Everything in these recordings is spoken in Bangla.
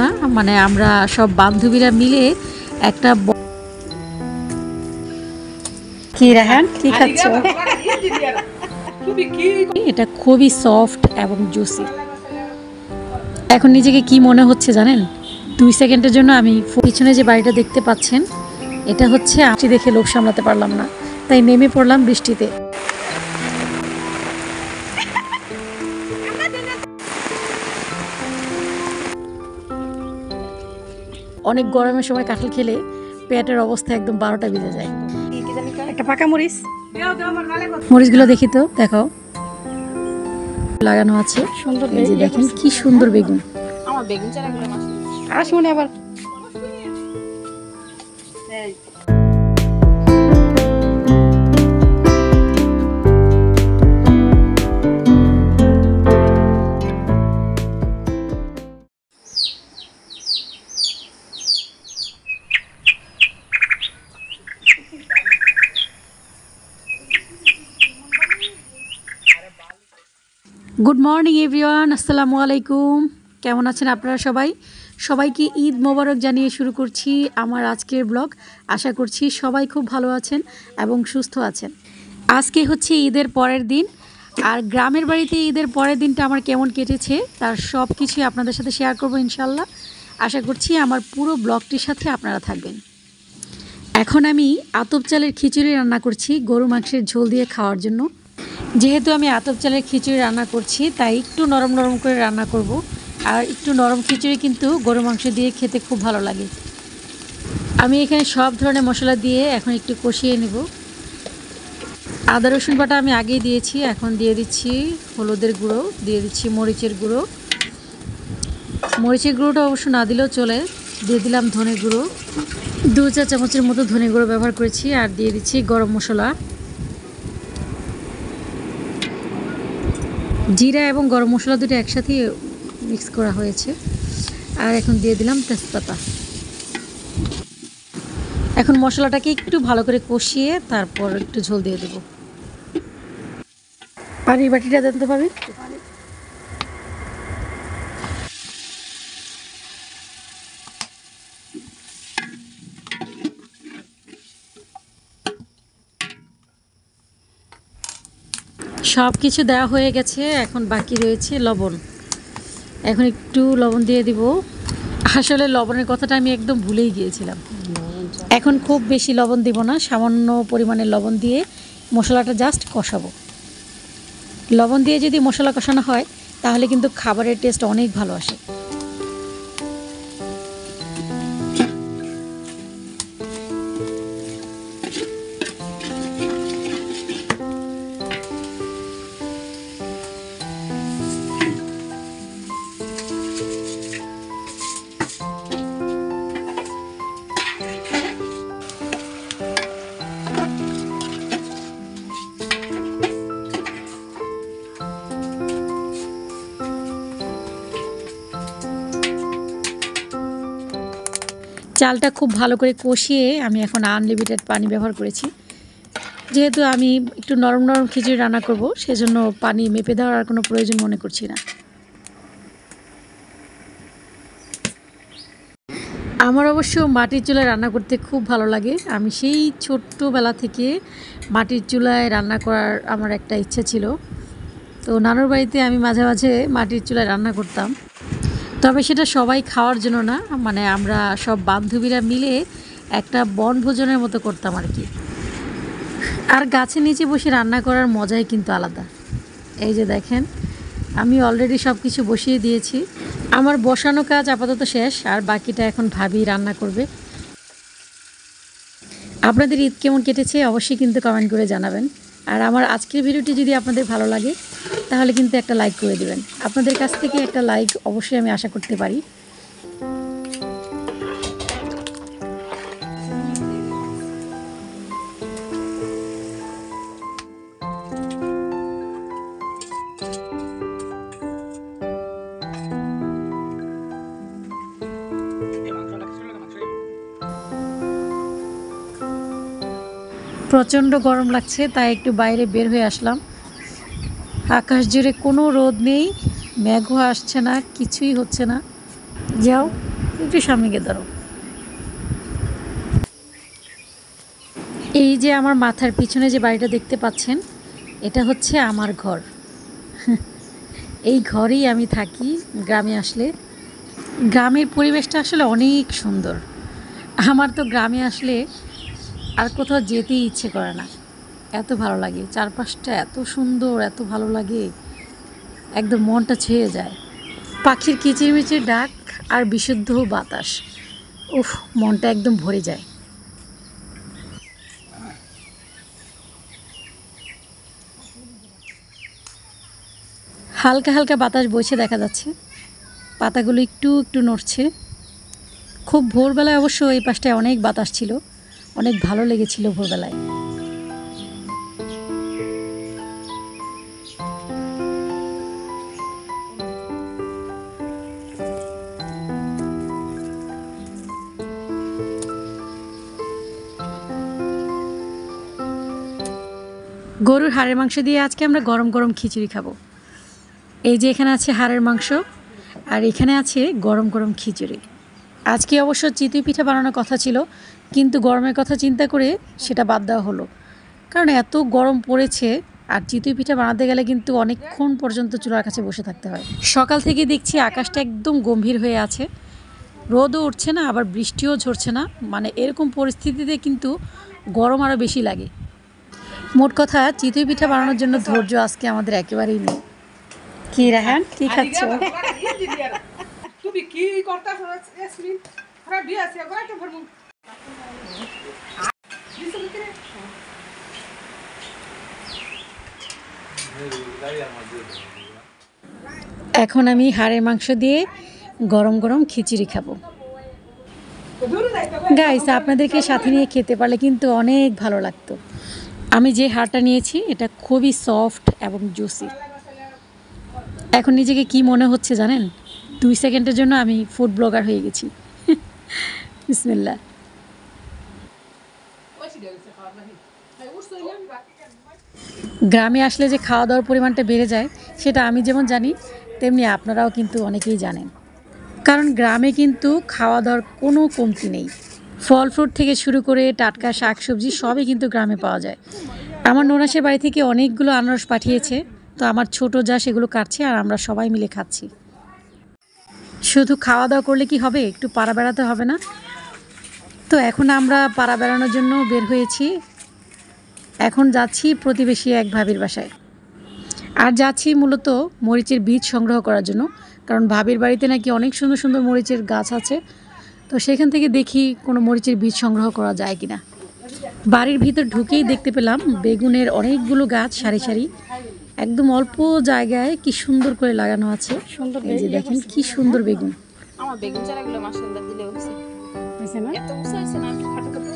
না মানে আমরা সব বান্ধবীরা মিলে একটা কি রাহান কি খাচ্ছ? এটা খুবই সফট এবং জুসি। এখন নিজেকে কি মনে হচ্ছে জানেন? 2 সেকেন্ডের জন্য আমি পিছনে যে বাড়িটা দেখতে পাচ্ছেন এটা হচ্ছে আমি দেখে লোক সামলাতে পারলাম না, তাই নেমে পড়লাম বৃষ্টিতে। অনেক গরমের সময় কাঁঠাল খেলে পেটের অবস্থা একদম 12টা বেজে যায়। একটা পাকা মরিচ, মরিচগুলো দেখি তো, দেখো লাগানো আছে সুন্দর। এই যে দেখেন কি সুন্দর বেগুন। আমার বেগুন চারাগুলো আসুন আবার। গুড মর্নিং এভরিওয়ান, আসসালামু আলাইকুম। কেমন আছেন আপনারা সবাই? সবাইকে ঈদ মোবারক জানিয়ে শুরু করছি আমার আজকের ব্লগ। আশা করছি সবাই খুব ভালো আছেন এবং সুস্থ আছেন। আজকে হচ্ছে ঈদের পরের দিন, আর গ্রামের বাড়িতে ঈদের পরের দিনটা আমার কেমন কেটেছে তার সব কিছুই আপনাদের সাথে শেয়ার করবো ইনশাল্লাহ। আশা করছি আমার পুরো ব্লগটির সাথে আপনারা থাকবেন। এখন আমি আতপ চালের খিচুড়ি রান্না করছি গরু মাংসের ঝোল দিয়ে খাওয়ার জন্য। যেহেতু আমি আতপ চালের খিচুড়ি রান্না করছি তাই একটু নরম নরম করে রান্না করব। আর একটু নরম খিচুড়ি কিন্তু গরু মাংস দিয়ে খেতে খুব ভালো লাগে। আমি এখানে সব ধরনের মশলা দিয়ে এখন একটু কষিয়ে নেব। আদা রসুন বাটা আমি আগেই দিয়েছি, এখন দিয়ে দিচ্ছি হলুদের গুঁড়ো, দিয়ে দিচ্ছি মরিচের গুঁড়ো। মরিচের গুঁড়োটা অবশ্য না দিলেও চলে। দিয়ে দিলাম ধনে গুঁড়ো, 2 চা চামচের মতো ধনে গুঁড়ো ব্যবহার করেছি। আর দিয়ে দিচ্ছি গরম মশলা, জিরা এবং গরম মশলা দুটো একসাথে মিক্স করা হয়েছে। আর এখন দিয়ে দিলাম তেজপাতা। এখন মশলাটাকে একটু ভালো করে কষিয়ে তারপর একটু ঝোল দিয়ে দেবো। পানির বাটিটা দিতে পারবি? সব কিছু দেওয়া হয়ে গেছে, এখন বাকি রয়েছে লবণ। এখন একটু লবণ দিয়ে দিব। আসলে লবণের কথাটা আমি একদম ভুলেই গিয়েছিলাম। এখন খুব বেশি লবণ দিব না, সামান্য পরিমাণে লবণ দিয়ে মশলাটা জাস্ট কষাবো। লবণ দিয়ে যদি মশলা কষানো হয় তাহলে কিন্তু খাবারের টেস্ট অনেক ভালো আসে। চালটা খুব ভালো করে কষিয়ে আমি এখন আনলিমিটেড পানি ব্যবহার করেছি। যেহেতু আমি একটু নরম নরম খিচুড়ি রান্না করব, সেজন্য পানি মেপে দেওয়ার আর কোনো প্রয়োজন মনে করছি না। আমার অবশ্য মাটির চুলায় রান্না করতে খুব ভালো লাগে। আমি সেই ছোট্টবেলা থেকে মাটির চুলায় রান্না করার আমার একটা ইচ্ছা ছিল। তো নানুর বাড়িতে আমি মাঝে মাঝে মাটির চুলায় রান্না করতাম, তবে সেটা সবাই খাওয়ার জন্য না, মানে আমরা সব বান্ধবীরা মিলে একটা বনভোজনের মতো করতাম আর কি। আর গাছের নিচে বসে রান্না করার মজাই কিন্তু আলাদা। এই যে দেখেন আমি অলরেডি সব কিছু বসিয়ে দিয়েছি। আমার বসানো কাজ আপাতত শেষ, আর বাকিটা এখন ভাবি রান্না করবে। আপনাদের ঈদ কেমন কেটেছে অবশ্যই কিন্তু কমেন্ট করে জানাবেন। আর আমার আজকের ভিডিওটি যদি আপনাদের ভালো লাগে তাহলে কিন্তু একটা লাইক করে দিবেন। আপনাদের কাছ থেকে একটা লাইক অবশ্যই আমি আশা করতে পারি। প্রচণ্ড গরম লাগছে তাই একটু বাইরে বের হয়ে আসলাম। আকাশ জুড়ে কোনো রোদ নেই, মেঘও আসছে না, কিছুই হচ্ছে না। যাও একটু সামনে গিয়ে দাঁড়াও। এই যে আমার মাথার পিছনে যে বাড়িটা দেখতে পাচ্ছেন, এটা হচ্ছে আমার ঘর। এই ঘরেই আমি থাকি গ্রামে আসলে। গ্রামের পরিবেশটা আসলে অনেক সুন্দর। আমার তো গ্রামে আসলে আর কোথাও যেতেই ইচ্ছে করে না, এত ভালো লাগে। চারপাশটা এত সুন্দর, এত ভালো লাগে, একদম মনটা ছুঁয়ে যায়। পাখির কিচিরমিচির ডাক আর বিশুদ্ধ বাতাস, উফ, মনটা একদম ভরে যায়। হালকা হালকা বাতাস বইছে দেখা যাচ্ছে, পাতাগুলো একটু একটু নড়ছে। খুব ভোরবেলায় অবশ্য এই পাশটায় অনেক বাতাস ছিল, অনেক ভালো লেগেছিল ভোরবেলায়। গরুর হাড়ের মাংস দিয়ে আজকে আমরা গরম গরম খিচুড়ি খাবো। এই যে এখানে আছে হাড়ের মাংস, আর এখানে আছে গরম গরম খিচুড়ি। আজকে অবশ্য চিতই পিঠা বানানোর কথা ছিল, কিন্তু গরমের কথা চিন্তা করে সেটা বাদ দেওয়া হলো, কারণ এত গরম পড়েছে। আর চিতই পিঠা বানাতে গেলে কিন্তু অনেকক্ষণ পর্যন্ত চুলার কাছে বসে থাকতে হয়। সকাল থেকে দেখছি আকাশটা একদম গম্ভীর হয়ে আছে, রোদও উঠছে না, আবার বৃষ্টিও ঝরছে না। মানে এরকম পরিস্থিতিতে কিন্তু গরম আরও বেশি লাগে। মোট কথা, চিতই পিঠা বানানোর জন্য ধৈর্য আজকে আমাদের একেবারেই নেই। কি রাহান, কি খাচ্ছ? এখন আমি হাড়ের মাংস দিয়ে গরম গরম খিচুড়ি খাবো। গাইস, আপনাদেরকে সাথে নিয়ে খেতে পারলে কিন্তু অনেক ভালো লাগতো। আমি যে হাড়টা নিয়েছি এটা খুবই সফট এবং জুসি। এখন নিজেকে কি মনে হচ্ছে জানেন? 2 সেকেন্ডের জন্য আমি ফুড ব্লগার হয়ে গেছি। বিসমিল্লাহ। গ্রামে আসলে যে খাওয়া দাওয়ার পরিমাণটা বেড়ে যায়, সেটা আমি যেমন জানি, তেমনি আপনারাও কিন্তু অনেকেই জানেন। কারণ গ্রামে কিন্তু খাওয়া দাওয়ার কোনো কমতি নেই। ফল ফ্রুট থেকে শুরু করে টাটকা শাকসবজি সবই কিন্তু গ্রামে পাওয়া যায়। আমার ননাসের বাড়ি থেকে অনেকগুলো আনারস পাঠিয়েছে, তো আমার ছোট যা সেগুলো কাটছে আর আমরা সবাই মিলে খাচ্ছি। শুধু খাওয়া দাওয়া করলে কি হবে, একটু পাড়া বেড়াতে হবে না? তো এখন আমরা পাড়া বেড়ানোর জন্য বের হয়েছি। এখন যাচ্ছি প্রতিবেশী এক ভাবির বাসায়, আর যাচ্ছি মূলত মরিচের বীজ সংগ্রহ করার জন্য। কারণ ভাবির বাড়িতে নাকি অনেক সুন্দর সুন্দর মরিচের গাছ আছে, তো সেখান থেকে দেখি কোনো মরিচের বীজ সংগ্রহ করা যায় কিনা। বাড়ির ভিতর ঢুকেই দেখতে পেলাম বেগুনের অনেকগুলো গাছ সারি সারি, একদম অল্প জায়গায় কি সুন্দর করে লাগানো আছে। এই যে দেখেন কি সুন্দর বেগুন। আমার বেগুন চারাগুলো মাশাআল্লাহ দিলে হইছে না, এত উঁচু হইছে না, খাটো খাটো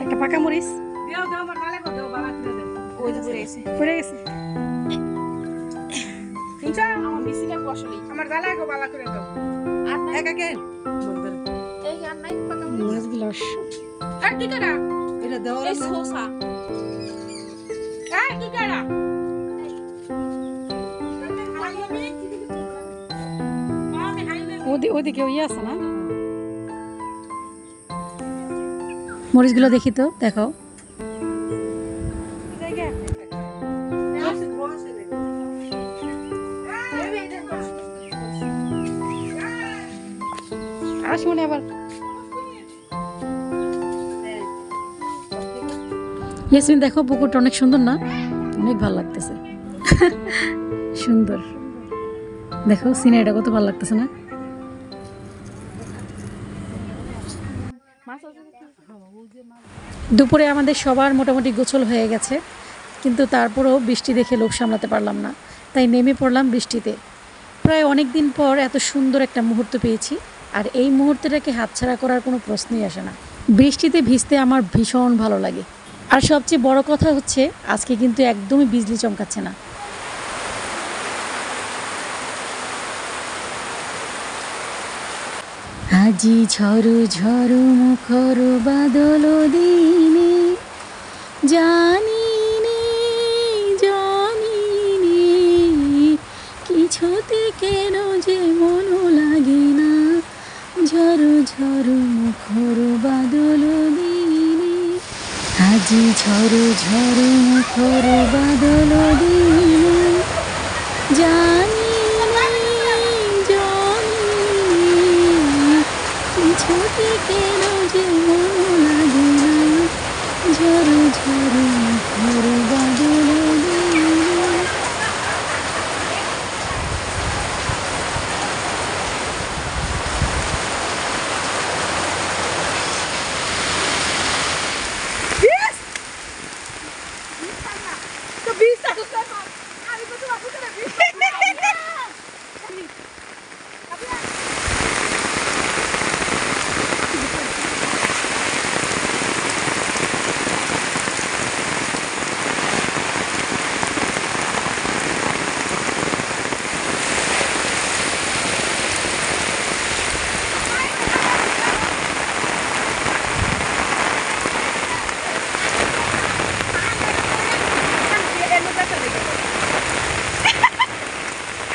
একটা পাকা মরিচ দাও দাও, আমার গালে দাও, বাবা করে দাও। ওই যে পড়ে গেছে, পড়ে গেছে। শুনছা, আমার মিছিলা বসলি, আমার গালে গো বালা করে দাও। আর নাই একাকে এই আর নাই পাকা মরিচ গ্লাস। আর কি করা এটা দাও, এই সোসা এই কি করা ওদিকে ওই আছে না মরিচগুলো, দেখি তো, দেখো। আসুন আবার। ইয়াসমিন দেখো, পুকুরটা অনেক সুন্দর না? অনেক ভালো লাগতেছে। সুন্দর, দেখো সিনারিটা কত ভালো লাগতেছে না? দুপুরে আমাদের সবার মোটামুটি গোসল হয়ে গেছে, কিন্তু তারপরেও বৃষ্টি দেখে লোভ সামলাতে পারলাম না, তাই নেমে পড়লাম বৃষ্টিতে। প্রায় অনেক দিন পর এত সুন্দর একটা মুহূর্ত পেয়েছি, আর এই মুহূর্তটাকে হাতছাড়া করার কোনো প্রশ্নই আসে না। বৃষ্টিতে ভিজতে আমার ভীষণ ভালো লাগে। আর সবচেয়ে বড় কথা হচ্ছে, আজকে কিন্তু একদমই বিজলি চমকাচ্ছে না। আজি ঝড়ু ঝড়ু মুখর বাদল দিনে জানি নে জানি ঝড় মুখর বাদল দিনে, আজি ঝড় ঝড় মুখর বাদল দিনে, জানি কিছুতে কেন যে মন লাগে না, ঝড় ঝড় মুখর বাদল দিনে। তো 20 টাকা কর আমি তো বাবু করে 20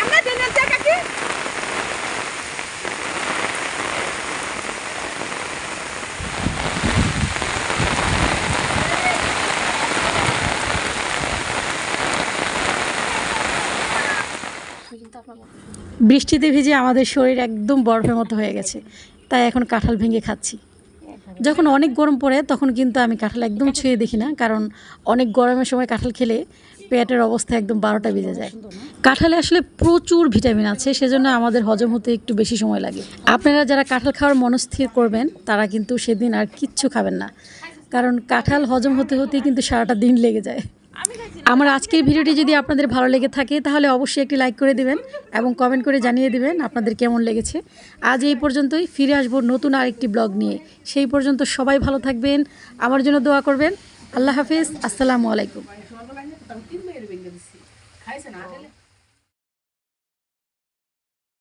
আমরা দেন না কাকি বৃষ্টিতে ভিজে আমাদের শরীর একদম বরফের মতো হয়ে গেছে, তাই এখন কাঁঠাল ভেঙে খাচ্ছি। যখন অনেক গরম পড়ে তখন কিন্তু আমি কাঁঠাল একদম ছুঁয়ে দেখি না, কারণ অনেক গরমের সময় কাঁঠাল খেলে পেটের অবস্থা একদম 12টা বেজে যায়। কাঁঠালে আসলে প্রচুর ভিটামিন আছে, সেজন্য আমাদের হজম হতে একটু বেশি সময় লাগে। আপনারা যারা কাঁঠাল খাওয়ার মনস্থির করবেন তারা কিন্তু সেদিন আর কিচ্ছু খাবেন না, কারণ কাঁঠাল হজম হতে হতেই কিন্তু সারাটা দিন লেগে যায়। আমার আজকের ভিডিওটি যদি আপনাদের ভালো লেগে থাকে তাহলে অবশ্যই একটি লাইক করে দিবেন এবং কমেন্ট করে জানিয়ে দিবেন আপনাদের কেমন লেগেছে। আজ এই পর্যন্তই, ফিরে আসবো নতুন আরেকটি ব্লগ নিয়ে। সেই পর্যন্ত সবাই ভালো থাকবেন, আমার জন্য দোয়া করবেন। আল্লাহ হাফিজ, আসসালামু আলাইকুম। খাইছে না